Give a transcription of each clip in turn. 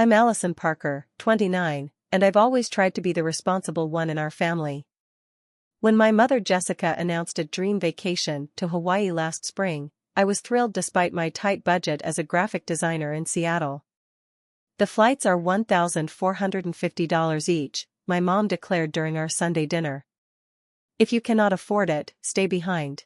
I'm Allison Parker, 29, and I've always tried to be the responsible one in our family. When my mother Jessica announced a dream vacation to Hawaii last spring, I was thrilled despite my tight budget as a graphic designer in Seattle. The flights are $1,450 each, my mom declared during our Sunday dinner. If you cannot afford it, stay behind.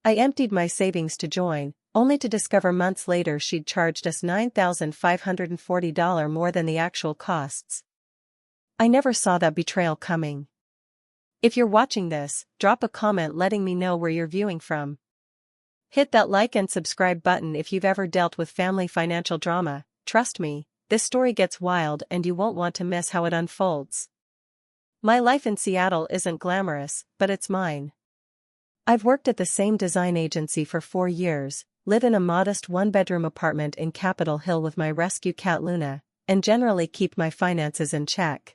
I emptied my savings to join, only to discover months later she'd charged us $9,540 more than the actual costs. I never saw that betrayal coming. If you're watching this, drop a comment letting me know where you're viewing from. Hit that like and subscribe button if you've ever dealt with family financial drama. Trust me, this story gets wild and you won't want to miss how it unfolds. My life in Seattle isn't glamorous, but it's mine. I've worked at the same design agency for 4 years, live in a modest one-bedroom apartment in Capitol Hill with my rescue cat Luna, and generally keep my finances in check.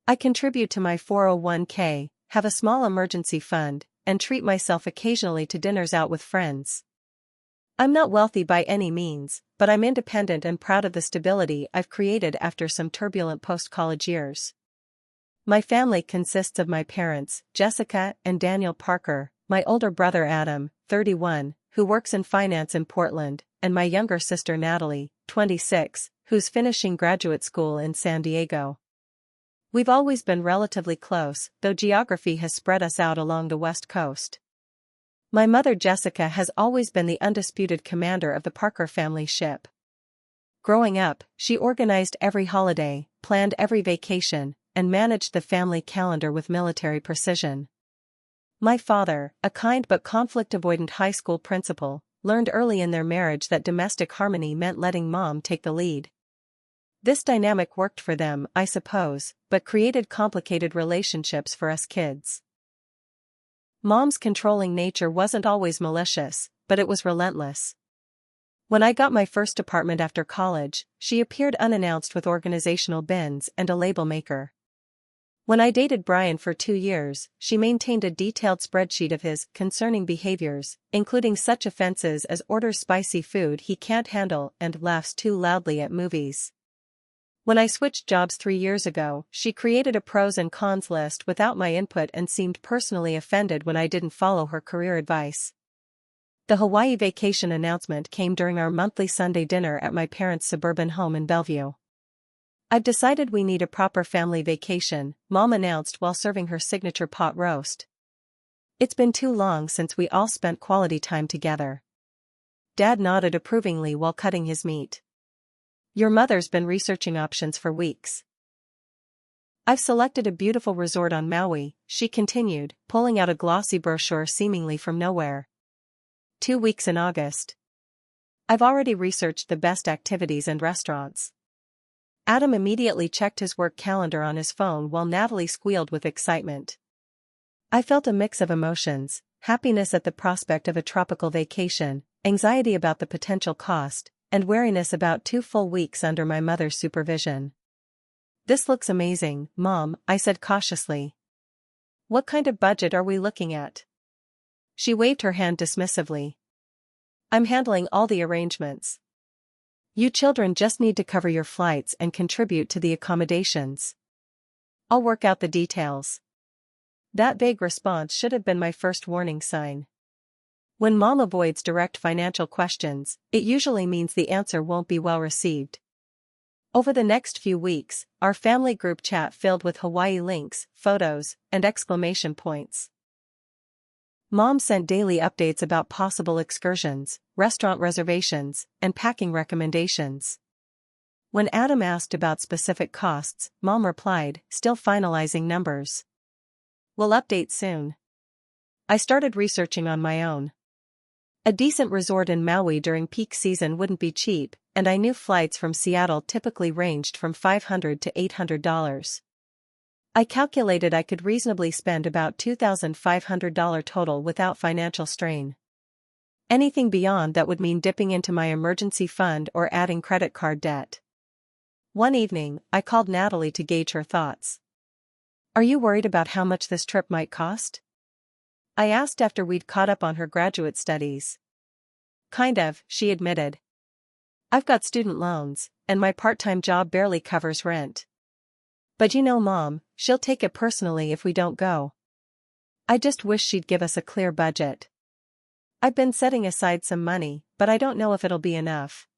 I contribute to my 401k, have a small emergency fund, and treat myself occasionally to dinners out with friends. I'm not wealthy by any means, but I'm independent and proud of the stability I've created after some turbulent post-college years. My family consists of my parents, Jessica and Daniel Parker, my older brother Adam, 31, who works in finance in Portland, and my younger sister Natalie, 26, who's finishing graduate school in San Diego. We've always been relatively close, though geography has spread us out along the West Coast. My mother Jessica has always been the undisputed commander of the Parker family ship. Growing up, she organized every holiday, planned every vacation, and managed the family calendar with military precision. My father, a kind but conflict-avoidant high school principal, learned early in their marriage that domestic harmony meant letting mom take the lead. This dynamic worked for them, I suppose, but created complicated relationships for us kids. Mom's controlling nature wasn't always malicious, but it was relentless. When I got my first apartment after college, she appeared unannounced with organizational bins and a label maker. When I dated Brian for 2 years, she maintained a detailed spreadsheet of his concerning behaviors, including such offenses as orders spicy food he can't handle and laughs too loudly at movies. When I switched jobs 3 years ago, she created a pros and cons list without my input and seemed personally offended when I didn't follow her career advice. The Hawaii vacation announcement came during our monthly Sunday dinner at my parents' suburban home in Bellevue. "I've decided we need a proper family vacation," Mom announced while serving her signature pot roast. "It's been too long since we all spent quality time together." Dad nodded approvingly while cutting his meat. "Your mother's been researching options for weeks. I've selected a beautiful resort on Maui," she continued, pulling out a glossy brochure seemingly from nowhere. 2 weeks in August. I've already researched the best activities and restaurants." Adam immediately checked his work calendar on his phone while Natalie squealed with excitement. I felt a mix of emotions, happiness at the prospect of a tropical vacation, anxiety about the potential cost, and wariness about 2 full weeks under my mother's supervision. "This looks amazing, Mom," I said cautiously. "What kind of budget are we looking at?" She waved her hand dismissively. "I'm handling all the arrangements. You children just need to cover your flights and contribute to the accommodations. I'll work out the details." That vague response should have been my first warning sign. When Mom avoids direct financial questions, it usually means the answer won't be well received. Over the next few weeks, our family group chat filled with Hawaii links, photos, and exclamation points. Mom sent daily updates about possible excursions, restaurant reservations, and packing recommendations. When Adam asked about specific costs, Mom replied, still finalizing numbers. "We'll update soon." I started researching on my own. A decent resort in Maui during peak season wouldn't be cheap, and I knew flights from Seattle typically ranged from $500 to $800. I calculated I could reasonably spend about $2,500 total without financial strain. Anything beyond that would mean dipping into my emergency fund or adding credit card debt. One evening, I called Natalie to gauge her thoughts. "Are you worried about how much this trip might cost?" I asked after we'd caught up on her graduate studies. "Kind of," she admitted. I've got student loans, and my part-time job barely covers rent. But you know Mom, she'll take it personally if we don't go. I just wish she'd give us a clear budget. I've been setting aside some money, but I don't know if it'll be enough.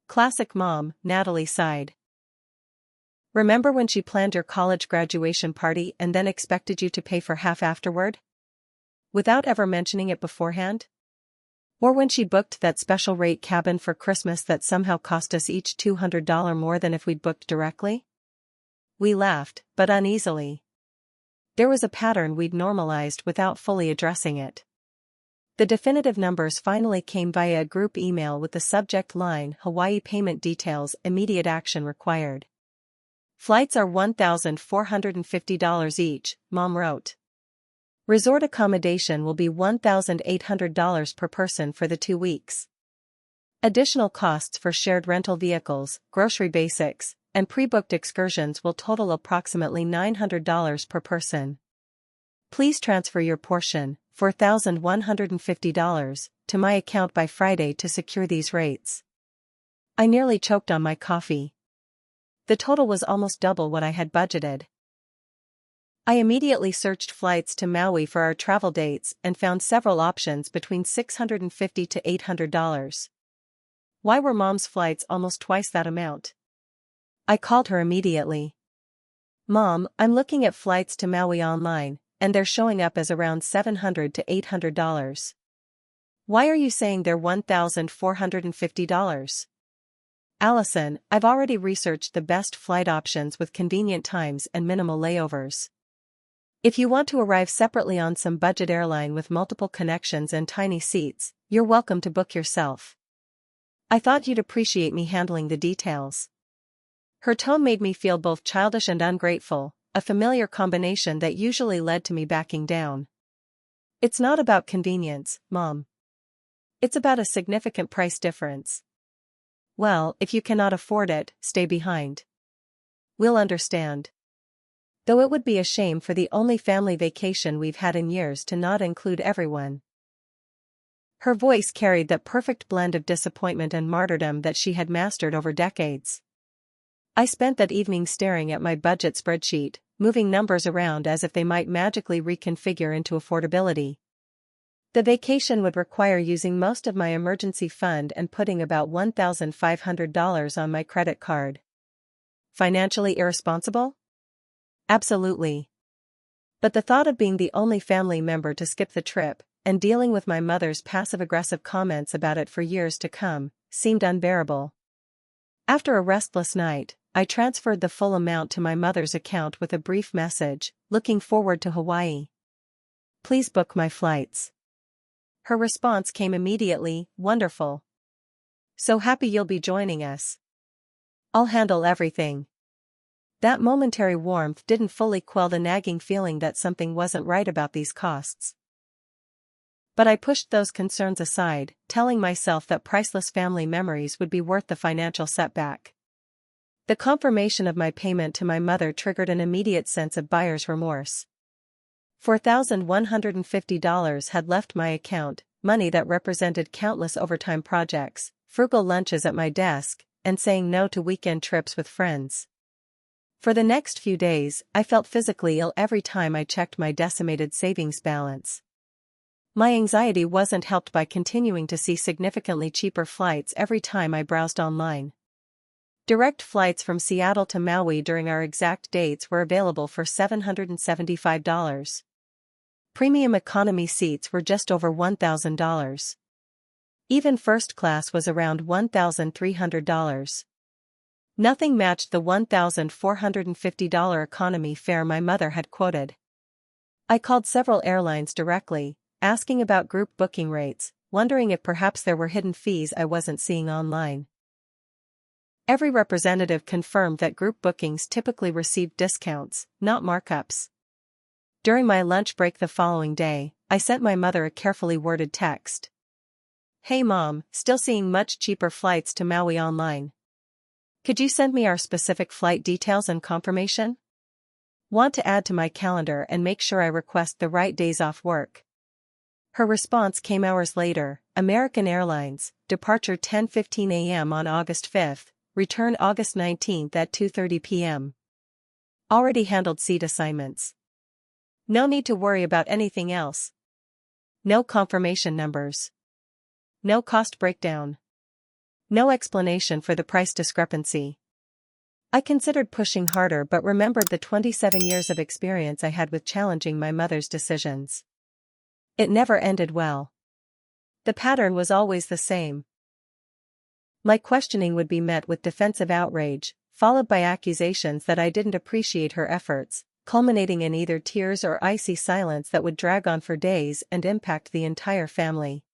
Classic Mom, Natalie sighed. Remember when she planned your college graduation party and then expected you to pay for half afterward? Without ever mentioning it beforehand? Or when she booked that special rate cabin for Christmas that somehow cost us each $200 more than if we'd booked directly? We laughed, but uneasily. There was a pattern we'd normalized without fully addressing it. The definitive numbers finally came via a group email with the subject line Hawaii payment details, immediate action required. Flights are $1,450 each, Mom wrote. Resort accommodation will be $1,800 per person for the 2 weeks. Additional costs for shared rental vehicles, grocery basics, and pre-booked excursions will total approximately $900 per person. Please transfer your portion, $4,150, to my account by Friday to secure these rates. I nearly choked on my coffee. The total was almost double what I had budgeted. I immediately searched flights to Maui for our travel dates and found several options between $650 to $800. Why were Mom's flights almost twice that amount? I called her immediately. Mom, I'm looking at flights to Maui online, and they're showing up as around $700 to $800. Why are you saying they're $1,450? Allison, I've already researched the best flight options with convenient times and minimal layovers. If you want to arrive separately on some budget airline with multiple connections and tiny seats, you're welcome to book yourself. I thought you'd appreciate me handling the details. Her tone made me feel both childish and ungrateful, a familiar combination that usually led to me backing down. It's not about convenience, Mom. It's about a significant price difference. Well, if you cannot afford it, stay behind. We'll understand. Though it would be a shame for the only family vacation we've had in years to not include everyone. Her voice carried that perfect blend of disappointment and martyrdom that she had mastered over decades. I spent that evening staring at my budget spreadsheet, moving numbers around as if they might magically reconfigure into affordability. The vacation would require using most of my emergency fund and putting about $1,500 on my credit card. Financially irresponsible? Absolutely. But the thought of being the only family member to skip the trip, and dealing with my mother's passive-aggressive comments about it for years to come, seemed unbearable. After a restless night, I transferred the full amount to my mother's account with a brief message, looking forward to Hawaii. Please book my flights. Her response came immediately, wonderful. So happy you'll be joining us. I'll handle everything. That momentary warmth didn't fully quell the nagging feeling that something wasn't right about these costs. But I pushed those concerns aside, telling myself that priceless family memories would be worth the financial setback. The confirmation of my payment to my mother triggered an immediate sense of buyer's remorse. $4,150 had left my account, money that represented countless overtime projects, frugal lunches at my desk, and saying no to weekend trips with friends. For the next few days, I felt physically ill every time I checked my decimated savings balance. My anxiety wasn't helped by continuing to see significantly cheaper flights every time I browsed online. Direct flights from Seattle to Maui during our exact dates were available for $775. Premium economy seats were just over $1,000. Even first class was around $1,300. Nothing matched the $1,450 economy fare my mother had quoted. I called several airlines directly, asking about group booking rates, wondering if perhaps there were hidden fees I wasn't seeing online. Every representative confirmed that group bookings typically received discounts, not markups. During my lunch break the following day, I sent my mother a carefully worded text. Hey Mom, still seeing much cheaper flights to Maui online. Could you send me our specific flight details and confirmation? Want to add to my calendar and make sure I request the right days off work. Her response came hours later: American Airlines, departure 10:15 a.m. on August 5, return August 19 at 2:30 p.m. Already handled seat assignments. No need to worry about anything else. No confirmation numbers. No cost breakdown. No explanation for the price discrepancy. I considered pushing harder but remembered the 27 years of experience I had with challenging my mother's decisions. It never ended well. The pattern was always the same. My questioning would be met with defensive outrage, followed by accusations that I didn't appreciate her efforts, culminating in either tears or icy silence that would drag on for days and impact the entire family.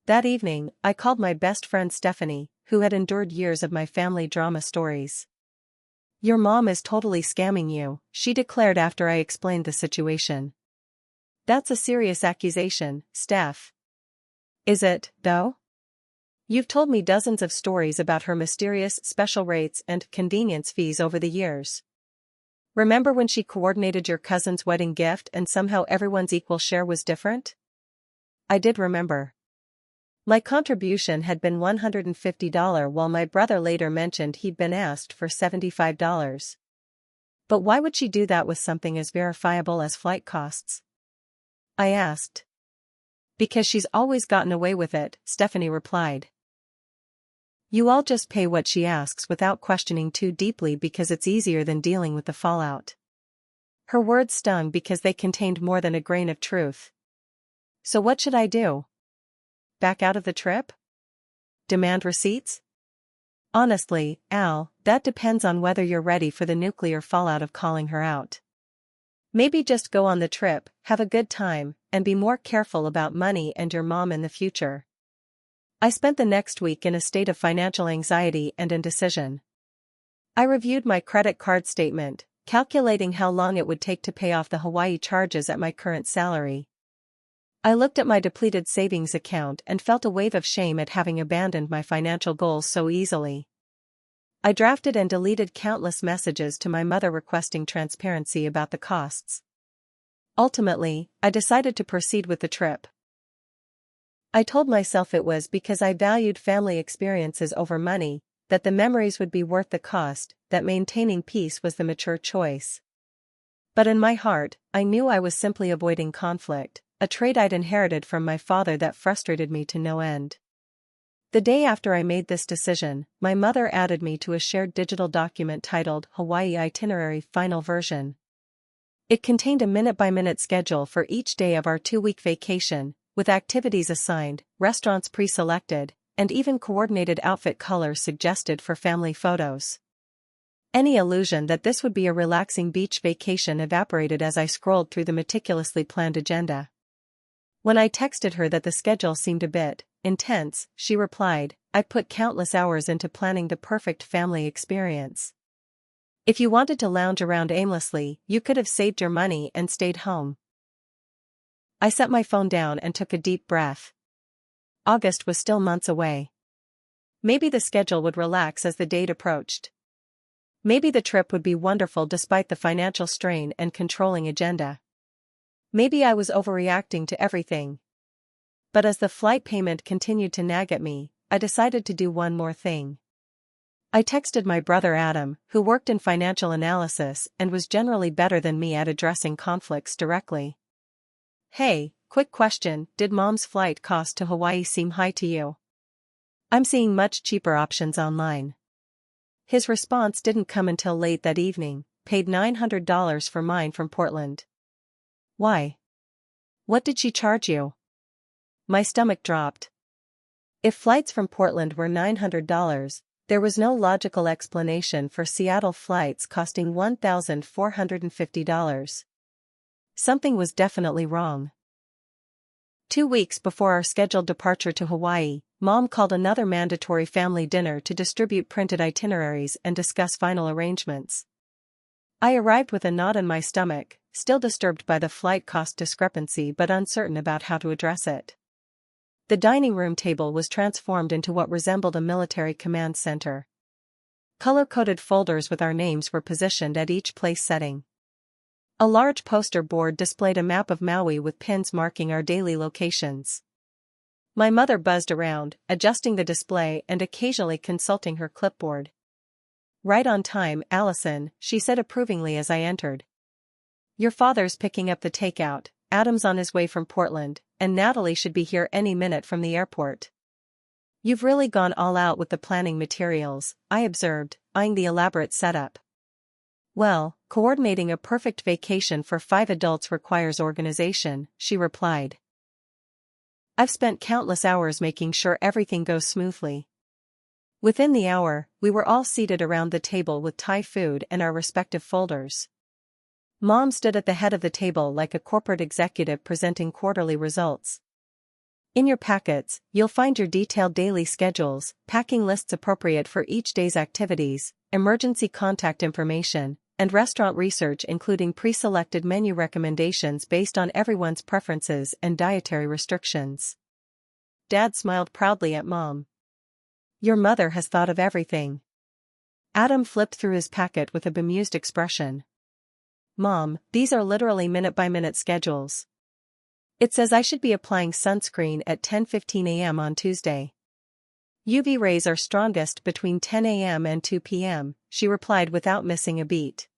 That evening, I called my best friend Stephanie, who had endured years of my family drama stories. "Your mom is totally scamming you," she declared after I explained the situation. "That's a serious accusation, Steph." "Is it, though? You've told me dozens of stories about her mysterious special rates and convenience fees over the years. Remember when she coordinated your cousin's wedding gift and somehow everyone's equal share was different?" I did remember. My contribution had been $150 while my brother later mentioned he'd been asked for $75. But why would she do that with something as verifiable as flight costs? I asked. "Because she's always gotten away with it," Stephanie replied. "You all just pay what she asks without questioning too deeply because it's easier than dealing with the fallout." Her words stung because they contained more than a grain of truth. So what should I do? Back out of the trip? Demand receipts? Honestly, Al, that depends on whether you're ready for the nuclear fallout of calling her out. Maybe just go on the trip, have a good time, and be more careful about money and your mom in the future. I spent the next week in a state of financial anxiety and indecision. I reviewed my credit card statement, calculating how long it would take to pay off the Hawaii charges at my current salary. I looked at my depleted savings account and felt a wave of shame at having abandoned my financial goals so easily. I drafted and deleted countless messages to my mother requesting transparency about the costs. Ultimately, I decided to proceed with the trip. I told myself it was because I valued family experiences over money, that the memories would be worth the cost, that maintaining peace was the mature choice. But in my heart, I knew I was simply avoiding conflict, a trait I'd inherited from my father that frustrated me to no end. The day after I made this decision, my mother added me to a shared digital document titled Hawaii Itinerary Final Version. It contained a minute-by-minute schedule for each day of our 2-week vacation, with activities assigned, restaurants pre-selected, and even coordinated outfit colors suggested for family photos. Any illusion that this would be a relaxing beach vacation evaporated as I scrolled through the meticulously planned agenda. When I texted her that the schedule seemed a bit intense, she replied, "I'd put countless hours into planning the perfect family experience. If you wanted to lounge around aimlessly, you could have saved your money and stayed home." I set my phone down and took a deep breath. August was still months away. Maybe the schedule would relax as the date approached. Maybe the trip would be wonderful despite the financial strain and controlling agenda. Maybe I was overreacting to everything. But as the flight payment continued to nag at me, I decided to do one more thing. I texted my brother Adam, who worked in financial analysis and was generally better than me at addressing conflicts directly. "Hey, quick question, did Mom's flight cost to Hawaii seem high to you? I'm seeing much cheaper options online." His response didn't come until late that evening: "Paid $900 for mine from Portland." "Why? What did she charge you?" My stomach dropped. If flights from Portland were $900, there was no logical explanation for Seattle flights costing $1,450. Something was definitely wrong. 2 weeks before our scheduled departure to Hawaii, Mom called another mandatory family dinner to distribute printed itineraries and discuss final arrangements. I arrived with a knot in my stomach, still disturbed by the flight cost discrepancy but uncertain about how to address it. The dining room table was transformed into what resembled a military command center. Color-coded folders with our names were positioned at each place setting. A large poster board displayed a map of Maui with pins marking our daily locations. My mother buzzed around, adjusting the display and occasionally consulting her clipboard. "Right on time, Allison," she said approvingly as I entered. "Your father's picking up the takeout, Adam's on his way from Portland, and Natalie should be here any minute from the airport." "You've really gone all out with the planning materials," I observed, eyeing the elaborate setup. "Well, coordinating a perfect vacation for 5 adults requires organization," she replied. "I've spent countless hours making sure everything goes smoothly." Within the hour, we were all seated around the table with Thai food and our respective folders. Mom stood at the head of the table like a corporate executive presenting quarterly results. "In your packets, you'll find your detailed daily schedules, packing lists appropriate for each day's activities, emergency contact information, and restaurant research including pre-selected menu recommendations based on everyone's preferences and dietary restrictions." Dad smiled proudly at Mom. "Your mother has thought of everything." Adam flipped through his packet with a bemused expression. "Mom, these are literally minute-by-minute schedules. It says I should be applying sunscreen at 10:15 a.m. on Tuesday. UV rays are strongest between 10 a.m. and 2 p.m., she replied without missing a beat.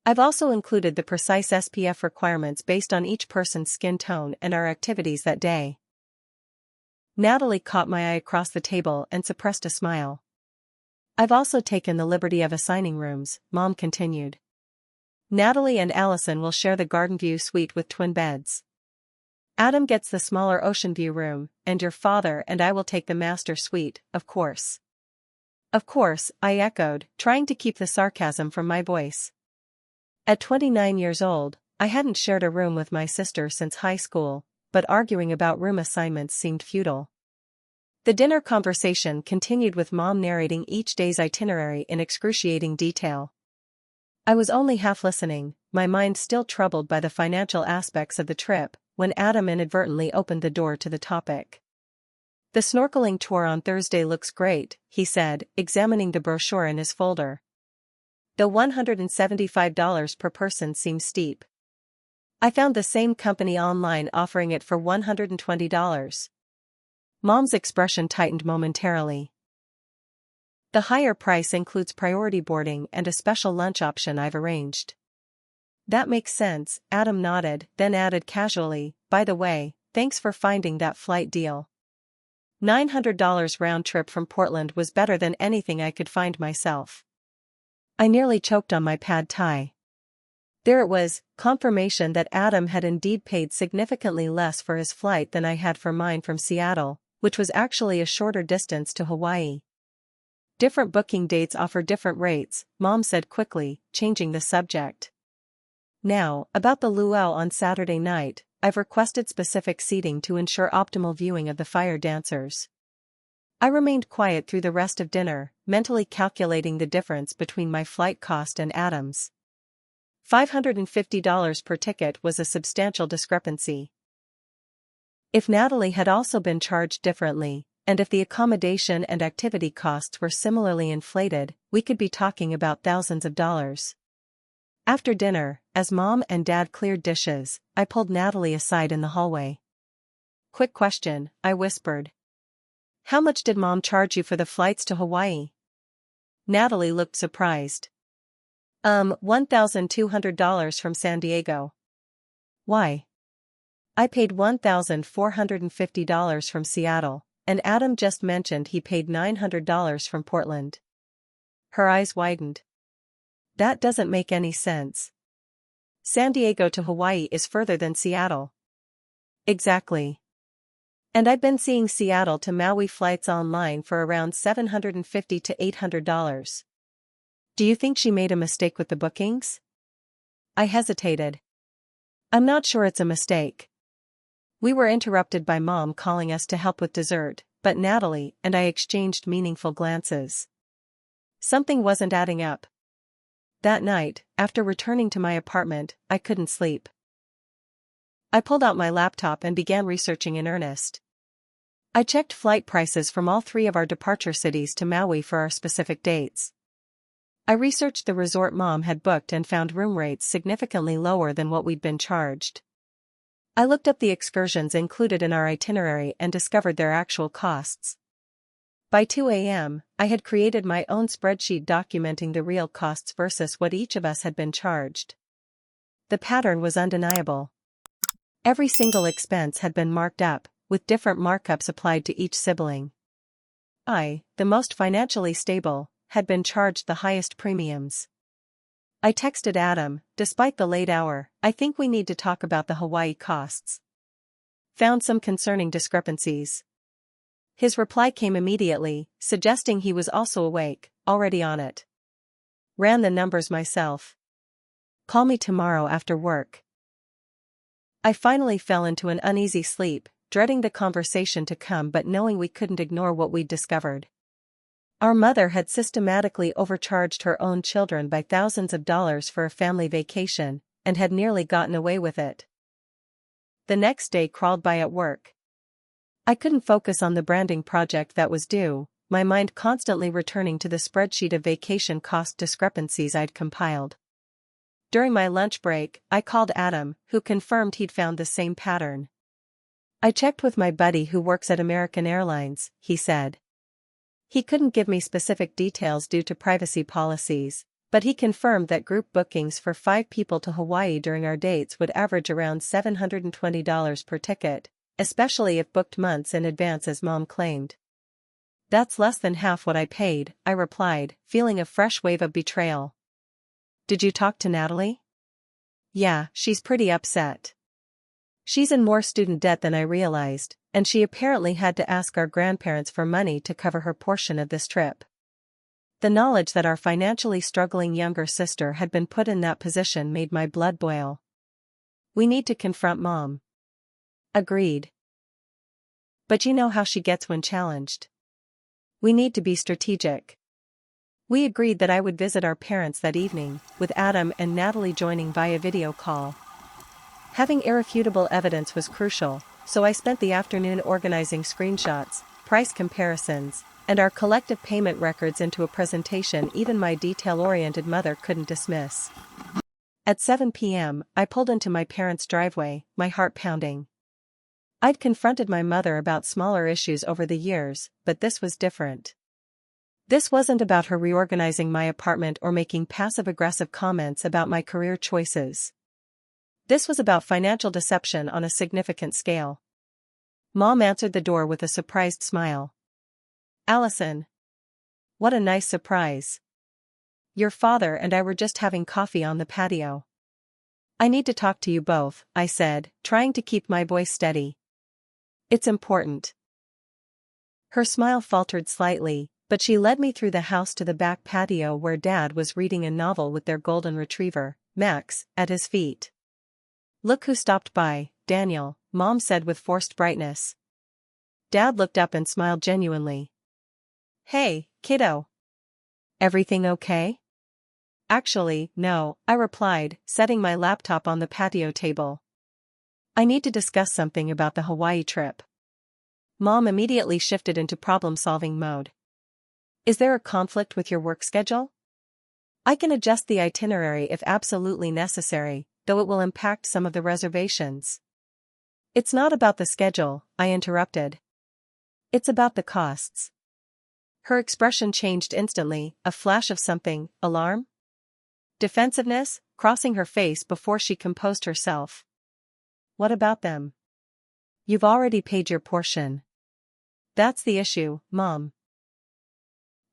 "I've also included the precise SPF requirements based on each person's skin tone and our activities that day." Natalie caught my eye across the table and suppressed a smile. "I've also taken the liberty of assigning rooms," Mom continued. "Natalie and Allison will share the garden view suite with twin beds. Adam gets the smaller ocean view room, and your father and I will take the master suite, of course." "Of course," I echoed, trying to keep the sarcasm from my voice. At 29 years old, I hadn't shared a room with my sister since high school, but arguing about room assignments seemed futile. The dinner conversation continued with Mom narrating each day's itinerary in excruciating detail. I was only half listening, my mind still troubled by the financial aspects of the trip, when Adam inadvertently opened the door to the topic. "The snorkeling tour on Thursday looks great," he said, examining the brochure in his folder. "The $175 per person seems steep. I found the same company online offering it for $120. Mom's expression tightened momentarily. "The higher price includes priority boarding and a special lunch option I've arranged." "That makes sense," Adam nodded, then added casually, "By the way, thanks for finding that flight deal. $900 round trip from Portland was better than anything I could find myself." I nearly choked on my pad thai. There it was, confirmation that Adam had indeed paid significantly less for his flight than I had for mine from Seattle, which was actually a shorter distance to Hawaii. "Different booking dates offer different rates," Mom said quickly, changing the subject. "Now, about the luau on Saturday night, I've requested specific seating to ensure optimal viewing of the fire dancers." I remained quiet through the rest of dinner, mentally calculating the difference between my flight cost and Adam's. $550 per ticket was a substantial discrepancy. If Natalie had also been charged differently, and if the accommodation and activity costs were similarly inflated, we could be talking about thousands of dollars. After dinner, as Mom and Dad cleared dishes, I pulled Natalie aside in the hallway. "Quick question," I whispered. "How much did Mom charge you for the flights to Hawaii?" Natalie looked surprised. $1,200 from San Diego." "Why?" "I paid $1,450 from Seattle, and Adam just mentioned he paid $900 from Portland." Her eyes widened. "That doesn't make any sense. San Diego to Hawaii is further than Seattle." "Exactly. And I've been seeing Seattle to Maui flights online for around $750 to $800. Do you think she made a mistake with the bookings?" I hesitated. "I'm not sure it's a mistake." We were interrupted by Mom calling us to help with dessert, but Natalie and I exchanged meaningful glances. Something wasn't adding up. That night, after returning to my apartment, I couldn't sleep. I pulled out my laptop and began researching in earnest. I checked flight prices from all 3 of our departure cities to Maui for our specific dates. I researched the resort Mom had booked and found room rates significantly lower than what we'd been charged. I looked up the excursions included in our itinerary and discovered their actual costs. By 2 a.m., I had created my own spreadsheet documenting the real costs versus what each of us had been charged. The pattern was undeniable. Every single expense had been marked up, with different markups applied to each sibling. I, the most financially stable, had been charged the highest premiums. I texted Adam, despite the late hour, "I think we need to talk about the Hawaii costs. Found some concerning discrepancies." His reply came immediately, suggesting he was also awake, already on it. Ran the numbers myself. "Call me tomorrow after work." I finally fell into an uneasy sleep, dreading the conversation to come but knowing we couldn't ignore what we'd discovered. Our mother had systematically overcharged her own children by thousands of dollars for a family vacation, and had nearly gotten away with it. The next day crawled by at work. I couldn't focus on the branding project that was due, my mind constantly returning to the spreadsheet of vacation cost discrepancies I'd compiled. During my lunch break, I called Adam, who confirmed he'd found the same pattern. "I checked with my buddy who works at American Airlines," he said. He couldn't give me specific details due to privacy policies, but he confirmed that group bookings for 5 people to Hawaii during our dates would average around $720 per ticket, especially if booked months in advance as Mom claimed. "That's less than half what I paid," I replied, feeling a fresh wave of betrayal. "Did you talk to Natalie?" "Yeah, she's pretty upset. She's in more student debt than I realized, and she apparently had to ask our grandparents for money to cover her portion of this trip." The knowledge that our financially struggling younger sister had been put in that position made my blood boil. "We need to confront Mom." "Agreed. But you know how she gets when challenged. We need to be strategic." We agreed that I would visit our parents that evening, with Adam and Natalie joining via video call. Having irrefutable evidence was crucial, so I spent the afternoon organizing screenshots, price comparisons, and our collective payment records into a presentation even my detail-oriented mother couldn't dismiss. At 7 p.m., I pulled into my parents' driveway, my heart pounding. I'd confronted my mother about smaller issues over the years, but this was different. This wasn't about her reorganizing my apartment or making passive-aggressive comments about my career choices. This was about financial deception on a significant scale. Mom answered the door with a surprised smile. "Allison. What a nice surprise. Your father and I were just having coffee on the patio." "I need to talk to you both," I said, trying to keep my voice steady. "It's important." Her smile faltered slightly, but she led me through the house to the back patio where Dad was reading a novel with their golden retriever, Max, at his feet. "Look who stopped by, Daniel," Mom said with forced brightness. Dad looked up and smiled genuinely. "Hey, kiddo. Everything okay?" "Actually, no," I replied, setting my laptop on the patio table. "I need to discuss something about the Hawaii trip." Mom immediately shifted into problem-solving mode. "Is there a conflict with your work schedule? I can adjust the itinerary if absolutely necessary, though it will impact some of the reservations." "It's not about the schedule," I interrupted. "It's about the costs." Her expression changed instantly, a flash of something, alarm? Defensiveness, crossing her face before she composed herself. "What about them?" "You've already paid your portion." "That's the issue, Mom.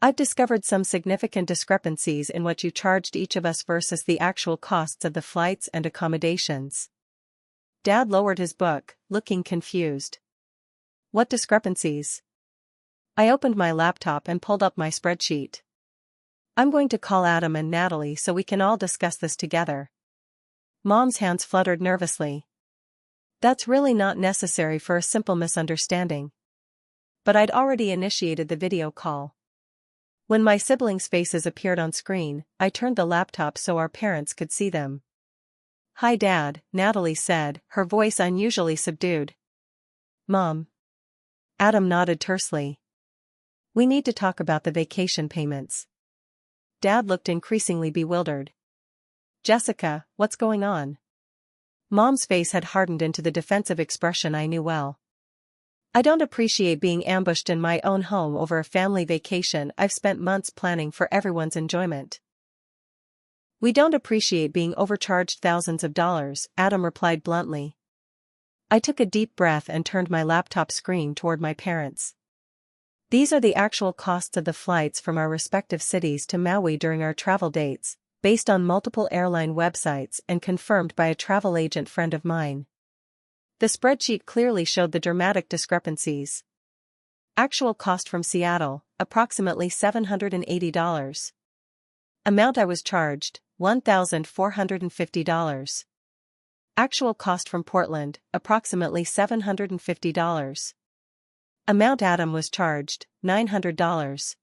I've discovered some significant discrepancies in what you charged each of us versus the actual costs of the flights and accommodations." Dad lowered his book, looking confused. "What discrepancies?" I opened my laptop and pulled up my spreadsheet. "I'm going to call Adam and Natalie so we can all discuss this together." Mom's hands fluttered nervously. "That's really not necessary for a simple misunderstanding." But I'd already initiated the video call. When my siblings' faces appeared on screen, I turned the laptop so our parents could see them. "Hi Dad," Natalie said, her voice unusually subdued. "Mom." Adam nodded tersely. "We need to talk about the vacation payments." Dad looked increasingly bewildered. Jessica, what's going on? Mom's face had hardened into the defensive expression I knew well. I don't appreciate being ambushed in my own home over a family vacation I've spent months planning for everyone's enjoyment. We don't appreciate being overcharged thousands of dollars, Adam replied bluntly. I took a deep breath and turned my laptop screen toward my parents. These are the actual costs of the flights from our respective cities to Maui during our travel dates, based on multiple airline websites and confirmed by a travel agent friend of mine. The spreadsheet clearly showed the dramatic discrepancies. Actual cost from Seattle, approximately $780. Amount I was charged, $1,450. Actual cost from Portland, approximately $750. Amount Adam was charged, $900.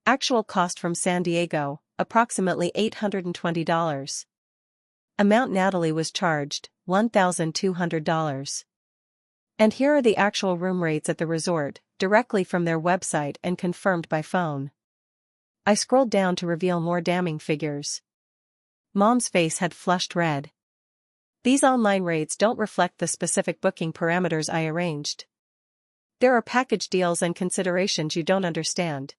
Actual cost from San Diego, approximately $820. Amount Natalie was charged, $1,200. And here are the actual room rates at the resort, directly from their website and confirmed by phone. I scrolled down to reveal more damning figures. Mom's face had flushed red. These online rates don't reflect the specific booking parameters I arranged. There are package deals and considerations you don't understand.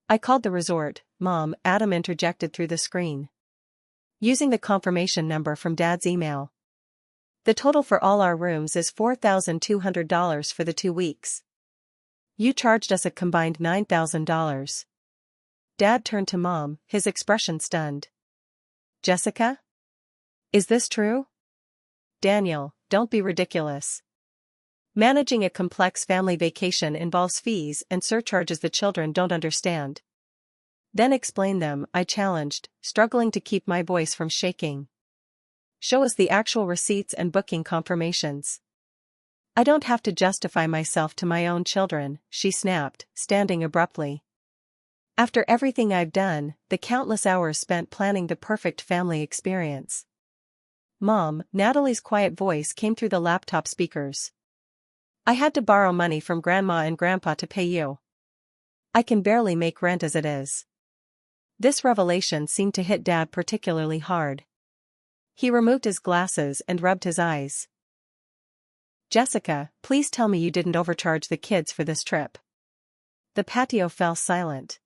I called the resort, Mom, Adam interjected through the screen. Using the confirmation number from Dad's email. The total for all our rooms is $4,200 for the 2 weeks. You charged us a combined $9,000. Dad turned to Mom, his expression stunned. Jessica? Is this true? Daniel, don't be ridiculous. Managing a complex family vacation involves fees and surcharges the children don't understand. Then explain them, I challenged, struggling to keep my voice from shaking. Show us the actual receipts and booking confirmations. I don't have to justify myself to my own children, she snapped, standing abruptly. After everything I've done, the countless hours spent planning the perfect family experience. Mom, Natalie's quiet voice came through the laptop speakers. I had to borrow money from Grandma and Grandpa to pay you. I can barely make rent as it is. This revelation seemed to hit Dad particularly hard. He removed his glasses and rubbed his eyes. Jessica, please tell me you didn't overcharge the kids for this trip. The patio fell silent.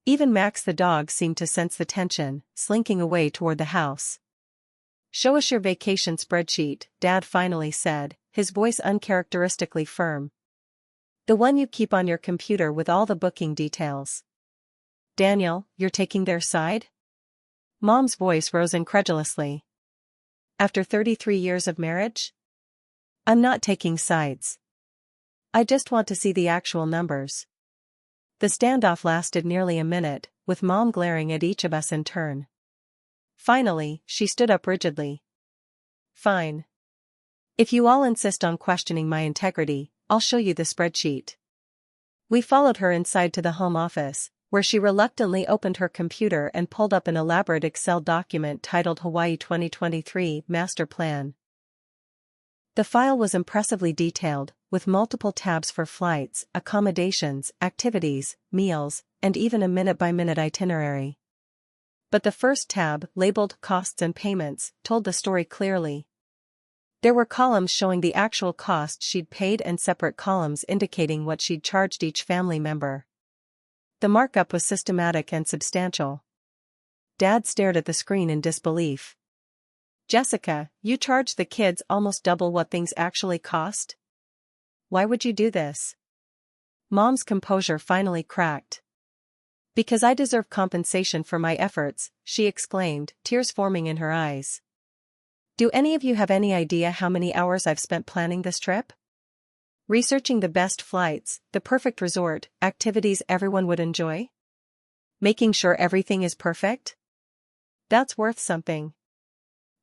Even Max the dog seemed to sense the tension, slinking away toward the house. Show us your vacation spreadsheet, Dad finally said, his voice uncharacteristically firm. The one you keep on your computer with all the booking details. Daniel, you're taking their side? Mom's voice rose incredulously. After 33 years of marriage? I'm not taking sides. I just want to see the actual numbers. The standoff lasted nearly a minute, with Mom glaring at each of us in turn. Finally, she stood up rigidly. Fine. If you all insist on questioning my integrity, I'll show you the spreadsheet. We followed her inside to the home office, where she reluctantly opened her computer and pulled up an elaborate Excel document titled Hawaii 2023 Master Plan. The file was impressively detailed, with multiple tabs for flights, accommodations, activities, meals, and even a minute-by-minute itinerary. But the first tab, labeled Costs and Payments, told the story clearly. There were columns showing the actual cost she'd paid and separate columns indicating what she'd charged each family member. The markup was systematic and substantial. Dad stared at the screen in disbelief. Jessica, you charged the kids almost double what things actually cost? Why would you do this? Mom's composure finally cracked. Because I deserve compensation for my efforts, she exclaimed, tears forming in her eyes. Do any of you have any idea how many hours I've spent planning this trip? Researching the best flights, the perfect resort, activities everyone would enjoy? Making sure everything is perfect? That's worth something.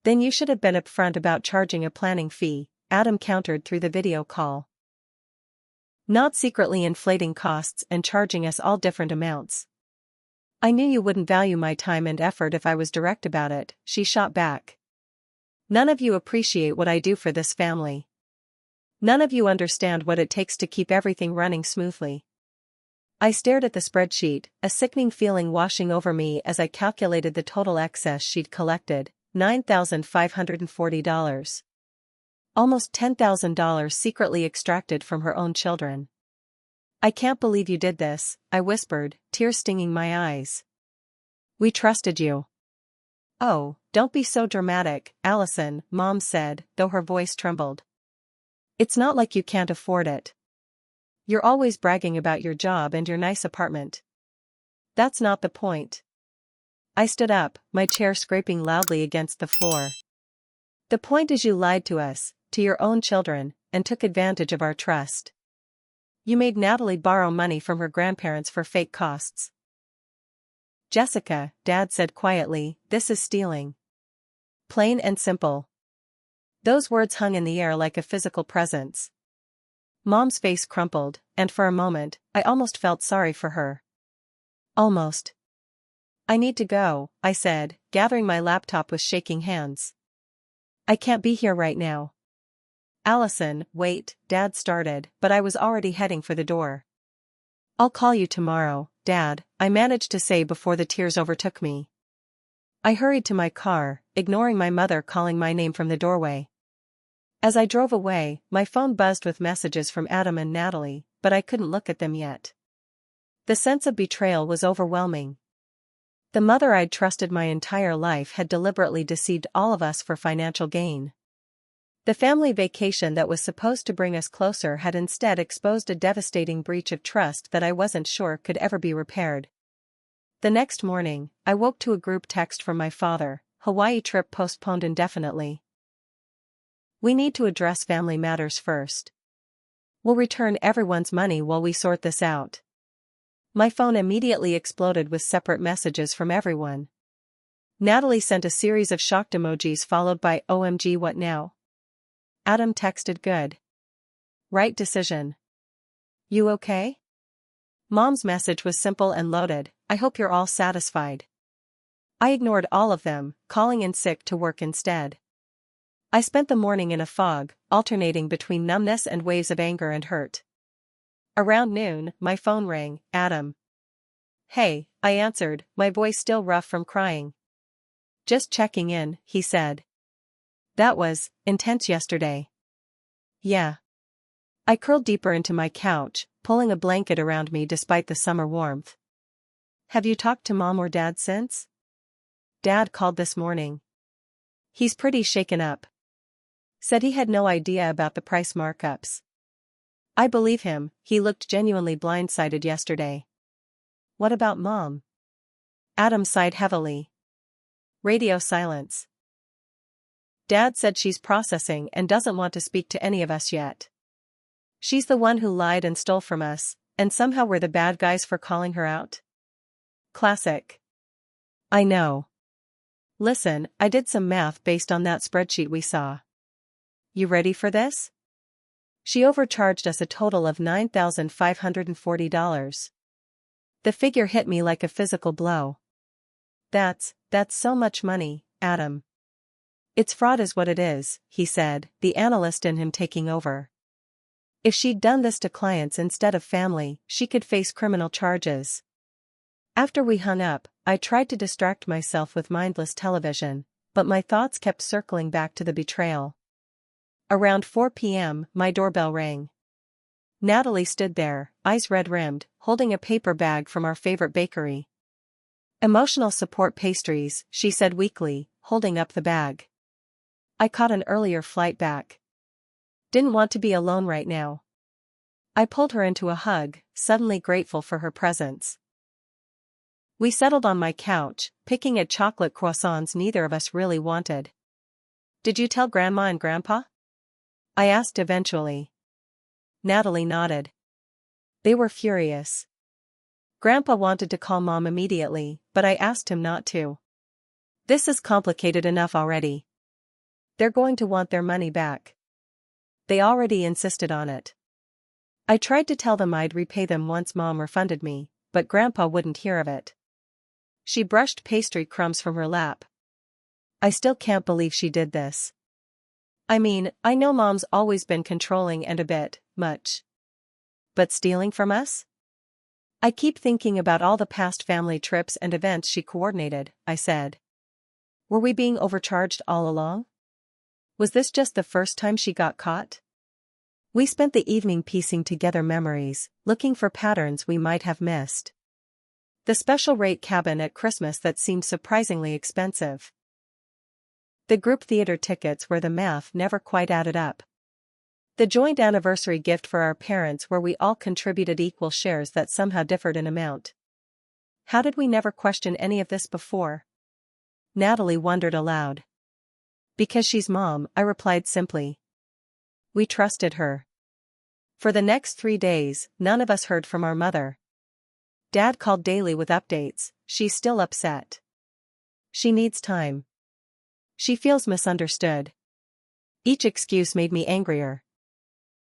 Then you should have been upfront about charging a planning fee, Adam countered through the video call. Not secretly inflating costs and charging us all different amounts. I knew you wouldn't value my time and effort if I was direct about it, she shot back. None of you appreciate what I do for this family. None of you understand what it takes to keep everything running smoothly. I stared at the spreadsheet, a sickening feeling washing over me as I calculated the total excess she'd collected, $9,540. Almost $10,000 secretly extracted from her own children. I can't believe you did this, I whispered, tears stinging my eyes. We trusted you. Oh, don't be so dramatic, Allison, Mom said, though her voice trembled. It's not like you can't afford it. You're always bragging about your job and your nice apartment. That's not the point. I stood up, my chair scraping loudly against the floor. The point is you lied to us, to your own children, and took advantage of our trust. You made Natalie borrow money from her grandparents for fake costs. Jessica, Dad said quietly, this is stealing. Plain and simple. Those words hung in the air like a physical presence. Mom's face crumpled, and for a moment, I almost felt sorry for her. Almost. I need to go, I said, gathering my laptop with shaking hands. I can't be here right now. Allison, wait, Dad started, but I was already heading for the door. I'll call you tomorrow, Dad, I managed to say before the tears overtook me. I hurried to my car, ignoring my mother calling my name from the doorway. As I drove away, my phone buzzed with messages from Adam and Natalie, but I couldn't look at them yet. The sense of betrayal was overwhelming. The mother I'd trusted my entire life had deliberately deceived all of us for financial gain. The family vacation that was supposed to bring us closer had instead exposed a devastating breach of trust that I wasn't sure could ever be repaired. The next morning, I woke to a group text from my father, Hawaii trip postponed indefinitely. We need to address family matters first. We'll return everyone's money while we sort this out. My phone immediately exploded with separate messages from everyone. Natalie sent a series of shocked emojis followed by OMG what now? Adam texted good. Right decision. You okay? Mom's message was simple and loaded, I hope you're all satisfied. I ignored all of them, calling in sick to work instead. I spent the morning in a fog, alternating between numbness and waves of anger and hurt. Around noon, my phone rang, Adam. Hey, I answered, my voice still rough from crying. Just checking in, he said. That was intense yesterday. Yeah. I curled deeper into my couch, pulling a blanket around me despite the summer warmth. Have you talked to Mom or Dad since? Dad called this morning. He's pretty shaken up. Said he had no idea about the price markups. I believe him, he looked genuinely blindsided yesterday. What about Mom? Adam sighed heavily. Radio silence. Dad said she's processing and doesn't want to speak to any of us yet. She's the one who lied and stole from us, and somehow we're the bad guys for calling her out. Classic. I know. Listen, I did some math based on that spreadsheet we saw. You ready for this? She overcharged us a total of $9,540. The figure hit me like a physical blow. That's so much money, Adam. It's fraud is what it is, he said, the analyst in him taking over. If she'd done this to clients instead of family, she could face criminal charges. After we hung up, I tried to distract myself with mindless television, but my thoughts kept circling back to the betrayal. Around 4 p.m., my doorbell rang. Natalie stood there, eyes red-rimmed, holding a paper bag from our favorite bakery. Emotional support pastries, she said weakly, holding up the bag. I caught an earlier flight back. Didn't want to be alone right now. I pulled her into a hug, suddenly grateful for her presence. We settled on my couch, picking at chocolate croissants neither of us really wanted. Did you tell Grandma and Grandpa? I asked eventually. Natalie nodded. They were furious. Grandpa wanted to call Mom immediately, but I asked him not to. This is complicated enough already. They're going to want their money back. They already insisted on it. I tried to tell them I'd repay them once Mom refunded me, but Grandpa wouldn't hear of it. She brushed pastry crumbs from her lap. I still can't believe she did this. I mean, I know Mom's always been controlling and a bit much. But stealing from us? I keep thinking about all the past family trips and events she coordinated, I said. Were we being overcharged all along? Was this just the first time she got caught? We spent the evening piecing together memories, looking for patterns we might have missed. The special rate cabin at Christmas that seemed surprisingly expensive. The group theater tickets where the math never quite added up. The joint anniversary gift for our parents where we all contributed equal shares that somehow differed in amount. How did we never question any of this before? Natalie wondered aloud. Because she's Mom, I replied simply. We trusted her. For the next 3 days, none of us heard from our mother. Dad called daily with updates. She's still upset. She needs time. She feels misunderstood. Each excuse made me angrier.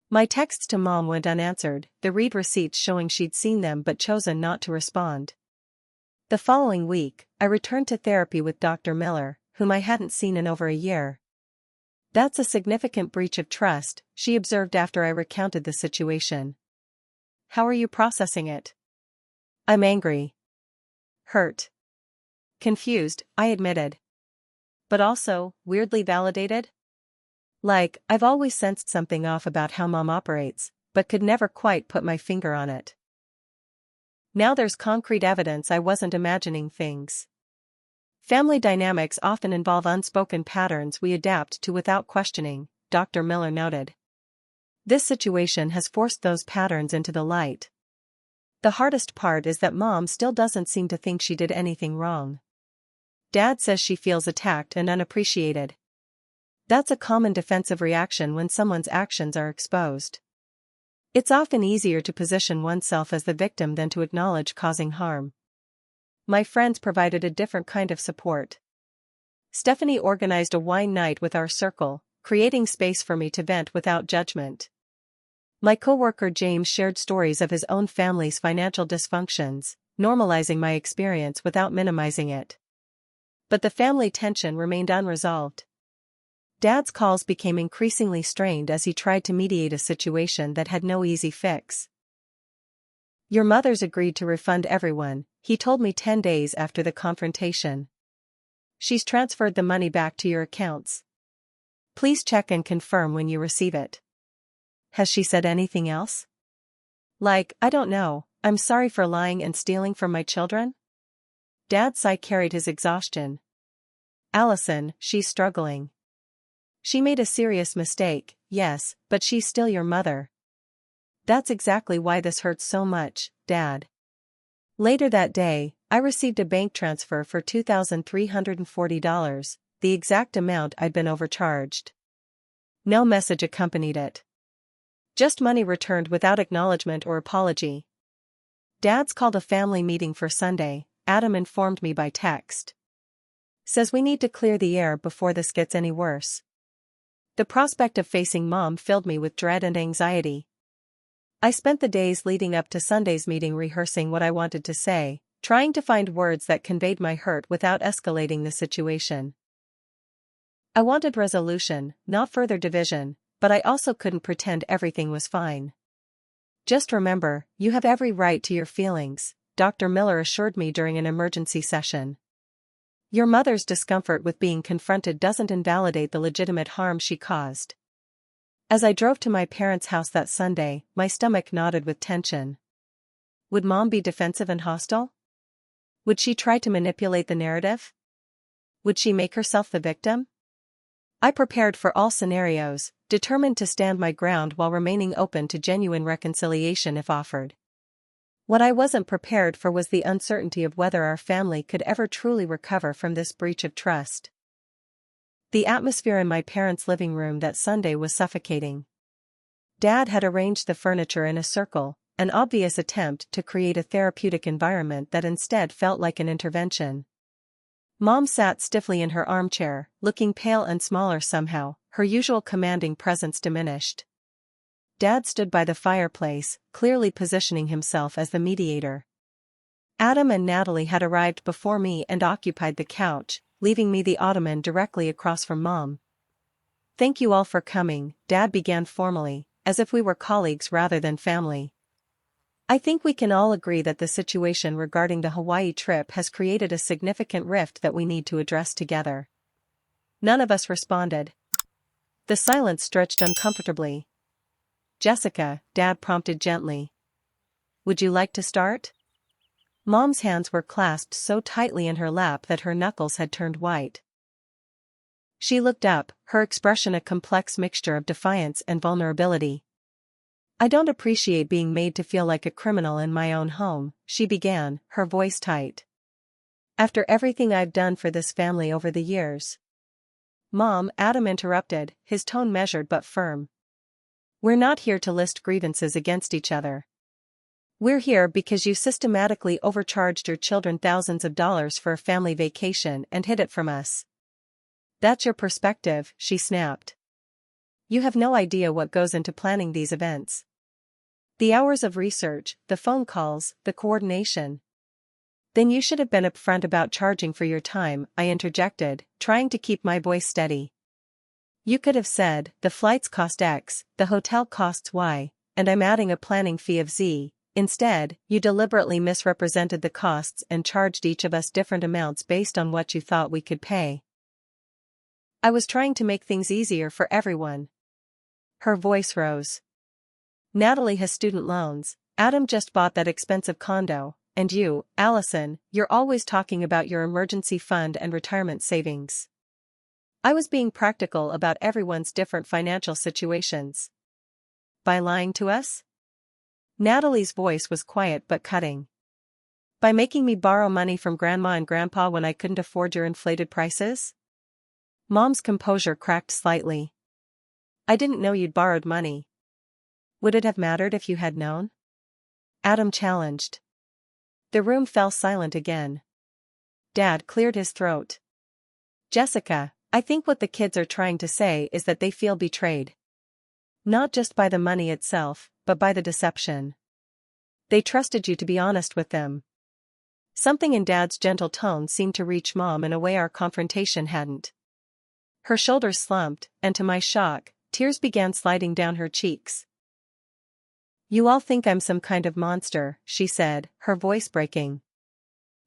My texts to Mom went unanswered, the read receipts showing she'd seen them but chosen not to respond. The following week, I returned to therapy with Dr. Miller, whom I hadn't seen in over a year. That's a significant breach of trust, she observed after I recounted the situation. How are you processing it? I'm angry. Hurt. Confused, I admitted. But also, weirdly validated? Like, I've always sensed something off about how Mom operates, but could never quite put my finger on it. Now there's concrete evidence I wasn't imagining things. Family dynamics often involve unspoken patterns we adapt to without questioning, Dr. Miller noted. This situation has forced those patterns into the light. The hardest part is that Mom still doesn't seem to think she did anything wrong. Dad says she feels attacked and unappreciated. That's a common defensive reaction when someone's actions are exposed. It's often easier to position oneself as the victim than to acknowledge causing harm. My friends provided a different kind of support. Stephanie organized a wine night with our circle, creating space for me to vent without judgment. My coworker James shared stories of his own family's financial dysfunctions, normalizing my experience without minimizing it. But the family tension remained unresolved. Dad's calls became increasingly strained as he tried to mediate a situation that had no easy fix. Your mother's agreed to refund everyone, he told me 10 days after the confrontation. She's transferred the money back to your accounts. Please check and confirm when you receive it. Has she said anything else? Like, I don't know, I'm sorry for lying and stealing from my children? Dad's sigh carried his exhaustion. Allison, she's struggling. She made a serious mistake, yes, but she's still your mother. That's exactly why this hurts so much, Dad. Later that day, I received a bank transfer for $2,340, the exact amount I'd been overcharged. No message accompanied it. Just money returned without acknowledgement or apology. Dad's called a family meeting for Sunday, Adam informed me by text. Says we need to clear the air before this gets any worse. The prospect of facing Mom filled me with dread and anxiety. I spent the days leading up to Sunday's meeting rehearsing what I wanted to say, trying to find words that conveyed my hurt without escalating the situation. I wanted resolution, not further division, but I also couldn't pretend everything was fine. Just remember, you have every right to your feelings, Dr. Miller assured me during an emergency session. Your mother's discomfort with being confronted doesn't invalidate the legitimate harm she caused. As I drove to my parents' house that Sunday, my stomach knotted with tension. Would Mom be defensive and hostile? Would she try to manipulate the narrative? Would she make herself the victim? I prepared for all scenarios, determined to stand my ground while remaining open to genuine reconciliation if offered. What I wasn't prepared for was the uncertainty of whether our family could ever truly recover from this breach of trust. The atmosphere in my parents' living room that Sunday was suffocating. Dad had arranged the furniture in a circle, an obvious attempt to create a therapeutic environment that instead felt like an intervention. Mom sat stiffly in her armchair, looking pale and smaller somehow, her usual commanding presence diminished. Dad stood by the fireplace, clearly positioning himself as the mediator. Adam and Natalie had arrived before me and occupied the couch, leaving me the ottoman directly across from Mom. Thank you all for coming, Dad began formally, as if we were colleagues rather than family. I think we can all agree that the situation regarding the Hawaii trip has created a significant rift that we need to address together. None of us responded. The silence stretched uncomfortably. Jessica, Dad prompted gently. Would you like to start? Mom's hands were clasped so tightly in her lap that her knuckles had turned white. She looked up, her expression a complex mixture of defiance and vulnerability. I don't appreciate being made to feel like a criminal in my own home, she began, her voice tight. After everything I've done for this family over the years. Mom, Adam interrupted, his tone measured but firm. We're not here to list grievances against each other. We're here because you systematically overcharged your children thousands of dollars for a family vacation and hid it from us. That's your perspective, she snapped. You have no idea what goes into planning these events. The hours of research, the phone calls, the coordination. Then you should have been upfront about charging for your time, I interjected, trying to keep my voice steady. You could have said, the flights cost X, the hotel costs Y, and I'm adding a planning fee of Z. Instead, you deliberately misrepresented the costs and charged each of us different amounts based on what you thought we could pay. I was trying to make things easier for everyone. Her voice rose. Natalie has student loans, Adam just bought that expensive condo, and you, Allison, you're always talking about your emergency fund and retirement savings. I was being practical about everyone's different financial situations. By lying to us? Natalie's voice was quiet but cutting. By making me borrow money from Grandma and Grandpa when I couldn't afford your inflated prices? Mom's composure cracked slightly. I didn't know you'd borrowed money. Would it have mattered if you had known? Adam challenged. The room fell silent again. Dad cleared his throat. Jessica, I think what the kids are trying to say is that they feel betrayed. Not just by the money itself, but by the deception. They trusted you to be honest with them. Something in Dad's gentle tone seemed to reach Mom in a way our confrontation hadn't. Her shoulders slumped, and to my shock, tears began sliding down her cheeks. You all think I'm some kind of monster, she said, her voice breaking.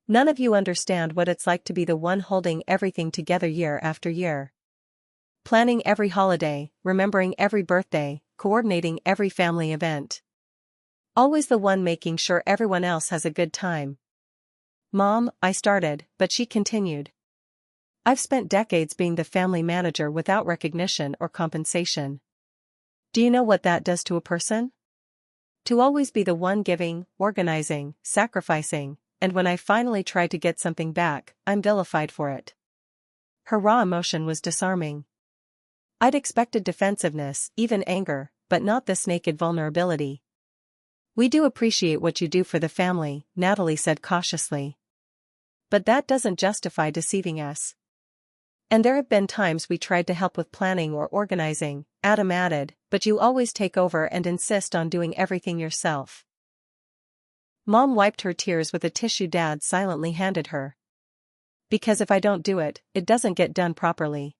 None of you understand what it's like to be the one holding everything together year after year. Planning every holiday, remembering every birthday, coordinating every family event. Always the one making sure everyone else has a good time. Mom, I started, but she continued. I've spent decades being the family manager without recognition or compensation. Do you know what that does to a person? To always be the one giving, organizing, sacrificing, and when I finally try to get something back, I'm vilified for it. Her raw emotion was disarming. I'd expected defensiveness, even anger, but not this naked vulnerability. We do appreciate what you do for the family, Natalie said cautiously. But that doesn't justify deceiving us. And there have been times we tried to help with planning or organizing, Adam added, but you always take over and insist on doing everything yourself. Mom wiped her tears with a tissue Dad silently handed her. Because if I don't do it, it doesn't get done properly.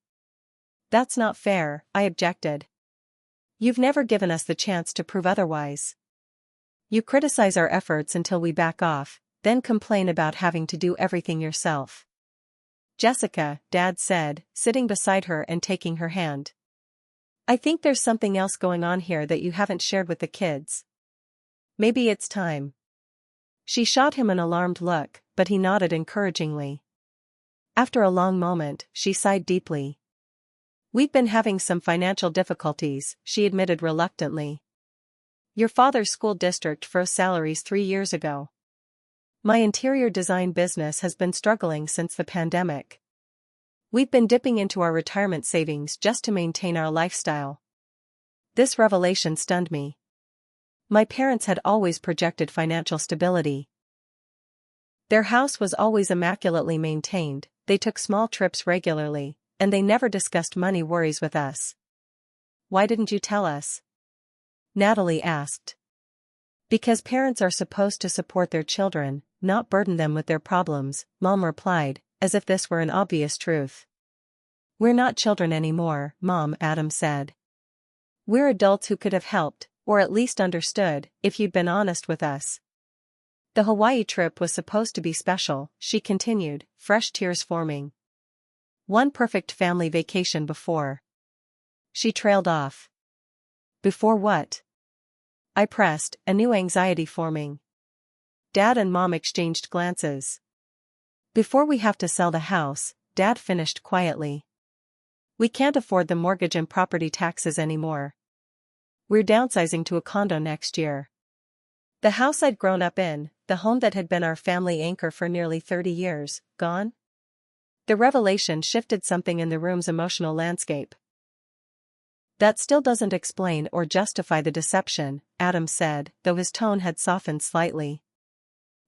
That's not fair, I objected. You've never given us the chance to prove otherwise. You criticize our efforts until we back off, then complain about having to do everything yourself. Jessica, Dad said, sitting beside her and taking her hand. I think there's something else going on here that you haven't shared with the kids. Maybe it's time. She shot him an alarmed look, but he nodded encouragingly. After a long moment, she sighed deeply. We've been having some financial difficulties, she admitted reluctantly. Your father's school district froze salaries 3 years ago. My interior design business has been struggling since the pandemic. We've been dipping into our retirement savings just to maintain our lifestyle. This revelation stunned me. My parents had always projected financial stability. Their house was always immaculately maintained, they took small trips regularly, and they never discussed money worries with us. Why didn't you tell us? Natalie asked. Because parents are supposed to support their children, not burden them with their problems, Mom replied, as if this were an obvious truth. We're not children anymore, Mom, Adam said. We're adults who could have helped, Or at least understood, if you'd been honest with us. The Hawaii trip was supposed to be special, she continued, fresh tears forming. One perfect family vacation before. She trailed off. Before what? I pressed, a new anxiety forming. Dad and Mom exchanged glances. Before we have to sell the house, Dad finished quietly. We can't afford the mortgage and property taxes anymore. We're downsizing to a condo next year. The house I'd grown up in, the home that had been our family anchor for nearly 30 years, gone? The revelation shifted something in the room's emotional landscape. That still doesn't explain or justify the deception, Adam said, though his tone had softened slightly.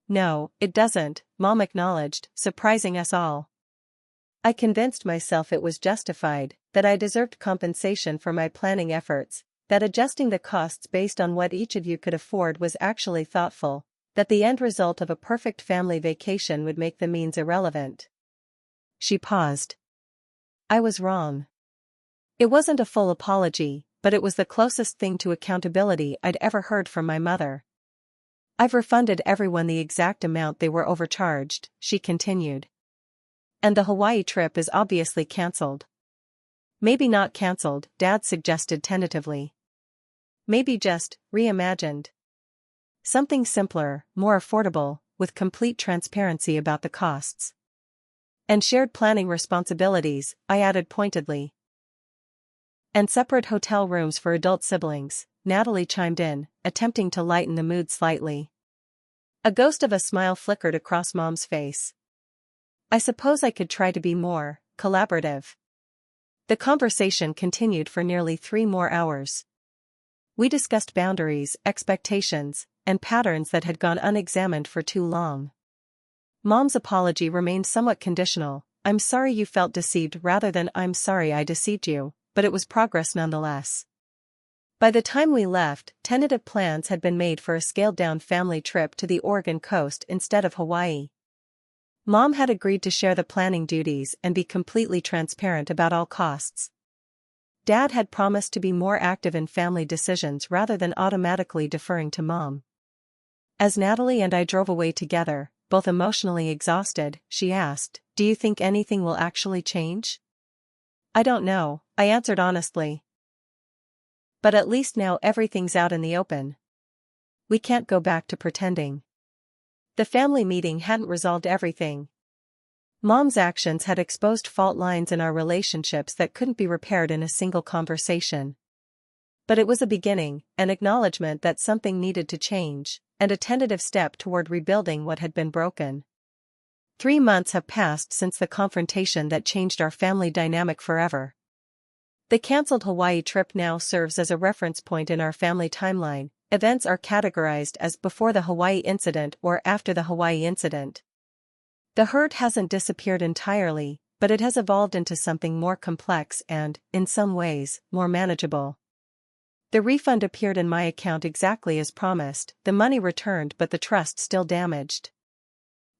No, it doesn't, Mom acknowledged, surprising us all. I convinced myself it was justified, that I deserved compensation for my planning efforts, that adjusting the costs based on what each of you could afford was actually thoughtful, that the end result of a perfect family vacation would make the means irrelevant. She paused. I was wrong. It wasn't a full apology, but it was the closest thing to accountability I'd ever heard from my mother. I've refunded everyone the exact amount they were overcharged, she continued. And the Hawaii trip is obviously cancelled. Maybe not cancelled, Dad suggested tentatively. Maybe just reimagined. Something simpler, more affordable, with complete transparency about the costs. And shared planning responsibilities, I added pointedly. And separate hotel rooms for adult siblings, Natalie chimed in, attempting to lighten the mood slightly. A ghost of a smile flickered across Mom's face. I suppose I could try to be more collaborative. The conversation continued for nearly 3 more hours. We discussed boundaries, expectations, and patterns that had gone unexamined for too long. Mom's apology remained somewhat conditional. I'm sorry you felt deceived rather than I'm sorry I deceived you, but it was progress nonetheless. By the time we left, tentative plans had been made for a scaled-down family trip to the Oregon coast instead of Hawaii. Mom had agreed to share the planning duties and be completely transparent about all costs. Dad had promised to be more active in family decisions rather than automatically deferring to Mom. As Natalie and I drove away together, both emotionally exhausted, she asked, "Do you think anything will actually change?" I don't know, I answered honestly. But at least now everything's out in the open. We can't go back to pretending. The family meeting hadn't resolved everything. Mom's actions had exposed fault lines in our relationships that couldn't be repaired in a single conversation. But it was a beginning, an acknowledgement that something needed to change, and a tentative step toward rebuilding what had been broken. 3 months have passed since the confrontation that changed our family dynamic forever. The cancelled Hawaii trip now serves as a reference point in our family timeline. Events are categorized as before the Hawaii incident or after the Hawaii incident. The hurt hasn't disappeared entirely, but it has evolved into something more complex and, in some ways, more manageable. The refund appeared in my account exactly as promised, the money returned but the trust still damaged.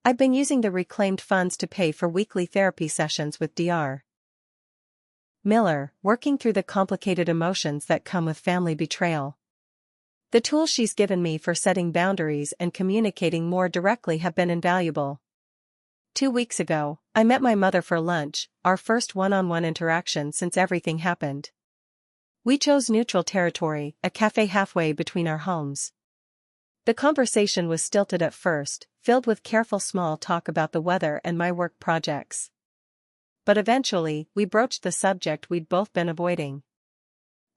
I've been using the reclaimed funds to pay for weekly therapy sessions with Dr. Miller, working through the complicated emotions that come with family betrayal. The tools she's given me for setting boundaries and communicating more directly have been invaluable. 2 weeks ago, I met my mother for lunch, our first one-on-one interaction since everything happened. We chose neutral territory, a cafe halfway between our homes. The conversation was stilted at first, filled with careful small talk about the weather and my work projects. But eventually, we broached the subject we'd both been avoiding.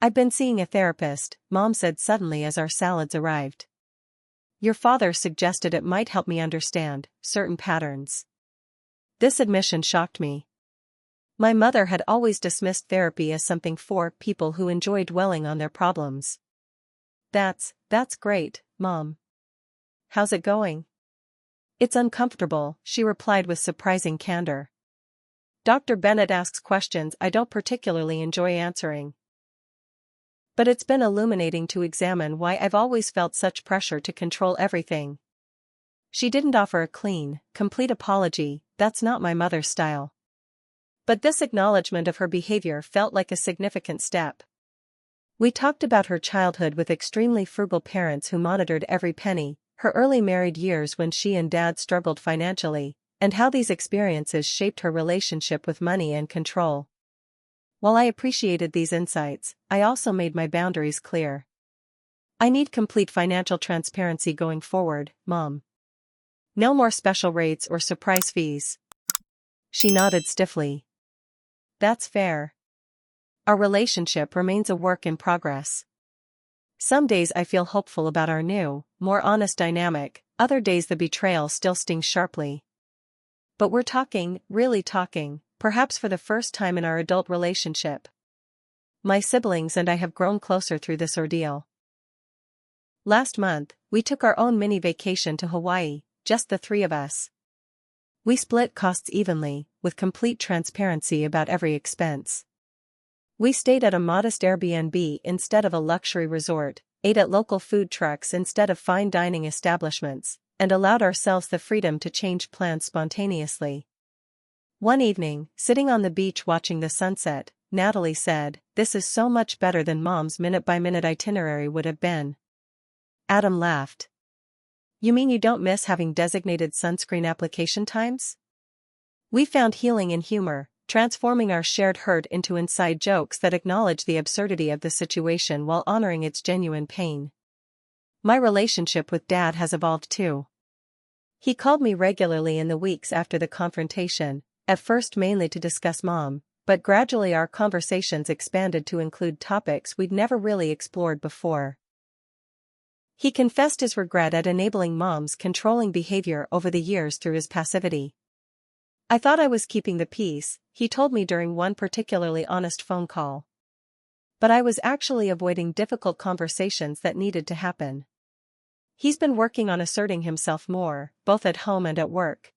I've been seeing a therapist, Mom said suddenly as our salads arrived. Your father suggested it might help me understand certain patterns. This admission shocked me. My mother had always dismissed therapy as something for people who enjoy dwelling on their problems. That's great, Mom. How's it going? It's uncomfortable, she replied with surprising candor. Dr. Bennett asks questions I don't particularly enjoy answering. But it's been illuminating to examine why I've always felt such pressure to control everything. She didn't offer a clean, complete apology, that's not my mother's style. But this acknowledgement of her behavior felt like a significant step. We talked about her childhood with extremely frugal parents who monitored every penny, her early married years when she and Dad struggled financially, and how these experiences shaped her relationship with money and control. While I appreciated these insights, I also made my boundaries clear. I need complete financial transparency going forward, Mom. No more special rates or surprise fees. She nodded stiffly. That's fair. Our relationship remains a work in progress. Some days I feel hopeful about our new, more honest dynamic, other days the betrayal still stings sharply. But we're talking, really talking, perhaps for the first time in our adult relationship. My siblings and I have grown closer through this ordeal. Last month, we took our own mini vacation to Hawaii, just the three of us. We split costs evenly, with complete transparency about every expense. We stayed at a modest Airbnb instead of a luxury resort, ate at local food trucks instead of fine dining establishments, and allowed ourselves the freedom to change plans spontaneously. One evening, sitting on the beach watching the sunset, Natalie said, "This is so much better than Mom's minute-by-minute itinerary would have been." Adam laughed. "You mean you don't miss having designated sunscreen application times?" We found healing in humor, transforming our shared hurt into inside jokes that acknowledge the absurdity of the situation while honoring its genuine pain. My relationship with Dad has evolved too. He called me regularly in the weeks after the confrontation, at first mainly to discuss Mom, but gradually our conversations expanded to include topics we'd never really explored before. He confessed his regret at enabling Mom's controlling behavior over the years through his passivity. "I thought I was keeping the peace," he told me during one particularly honest phone call. "But I was actually avoiding difficult conversations that needed to happen." He's been working on asserting himself more, both at home and at work.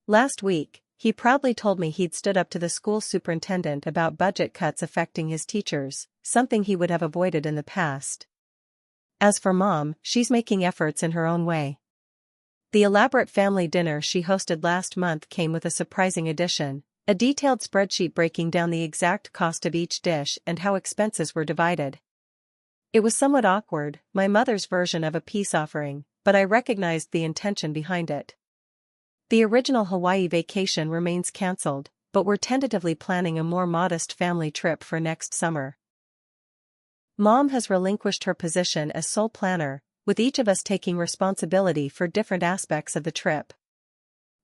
Last week, he proudly told me he'd stood up to the school superintendent about budget cuts affecting his teachers, something he would have avoided in the past. As for Mom, she's making efforts in her own way. The elaborate family dinner she hosted last month came with a surprising addition, a detailed spreadsheet breaking down the exact cost of each dish and how expenses were divided. It was somewhat awkward, my mother's version of a peace offering, but I recognized the intention behind it. The original Hawaii vacation remains cancelled, but we're tentatively planning a more modest family trip for next summer. Mom has relinquished her position as sole planner, with each of us taking responsibility for different aspects of the trip.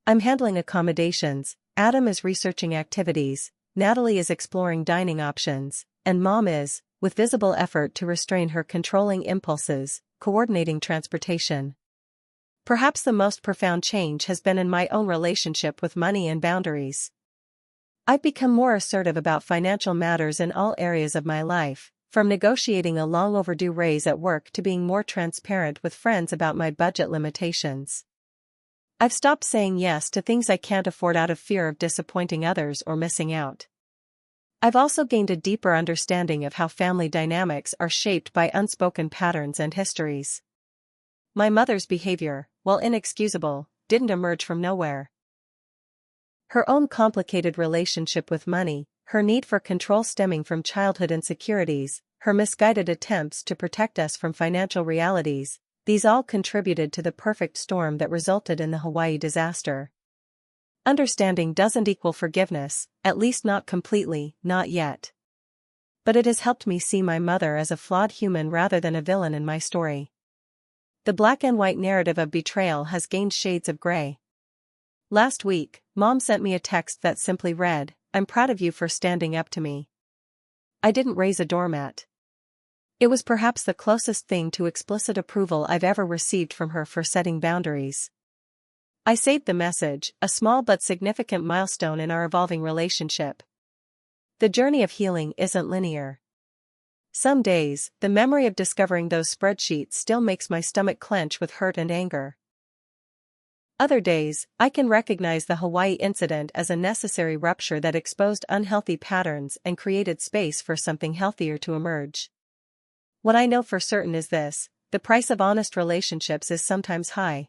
I'm handling accommodations, Adam is researching activities, Natalie is exploring dining options, and Mom is, with visible effort to restrain her controlling impulses, coordinating transportation. Perhaps the most profound change has been in my own relationship with money and boundaries. I've become more assertive about financial matters in all areas of my life, from negotiating a long overdue raise at work to being more transparent with friends about my budget limitations. I've stopped saying yes to things I can't afford out of fear of disappointing others or missing out. I've also gained a deeper understanding of how family dynamics are shaped by unspoken patterns and histories. My mother's behavior, while inexcusable, didn't emerge from nowhere. Her own complicated relationship with money, her need for control stemming from childhood insecurities, her misguided attempts to protect us from financial realities, these all contributed to the perfect storm that resulted in the Hawaii disaster. Understanding doesn't equal forgiveness, at least not completely, not yet. But it has helped me see my mother as a flawed human rather than a villain in my story. The black and white narrative of betrayal has gained shades of gray. Last week, Mom sent me a text that simply read, "I'm proud of you for standing up to me." I didn't raise a doormat. It was perhaps the closest thing to explicit approval I've ever received from her for setting boundaries. I saved the message, a small but significant milestone in our evolving relationship. The journey of healing isn't linear. Some days, the memory of discovering those spreadsheets still makes my stomach clench with hurt and anger. Other days, I can recognize the Hawaii incident as a necessary rupture that exposed unhealthy patterns and created space for something healthier to emerge. What I know for certain is this: the price of honest relationships is sometimes high.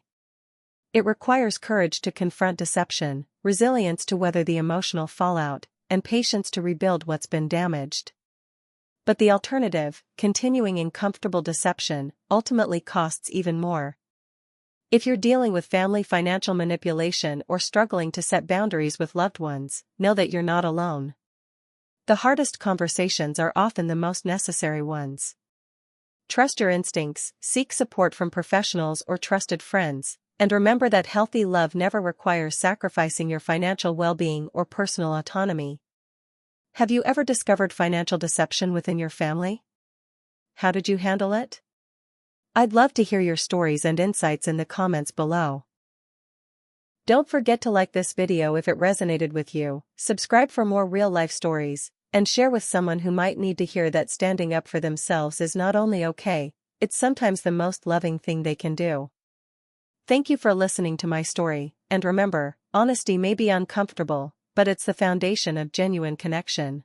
It requires courage to confront deception, resilience to weather the emotional fallout, and patience to rebuild what's been damaged. But the alternative, continuing in comfortable deception, ultimately costs even more. If you're dealing with family financial manipulation or struggling to set boundaries with loved ones, know that you're not alone. The hardest conversations are often the most necessary ones. Trust your instincts, seek support from professionals or trusted friends, and remember that healthy love never requires sacrificing your financial well-being or personal autonomy. Have you ever discovered financial deception within your family? How did you handle it? I'd love to hear your stories and insights in the comments below. Don't forget to like this video if it resonated with you, subscribe for more real-life stories, and share with someone who might need to hear that standing up for themselves is not only okay, it's sometimes the most loving thing they can do. Thank you for listening to my story, and remember, honesty may be uncomfortable, but it's the foundation of genuine connection.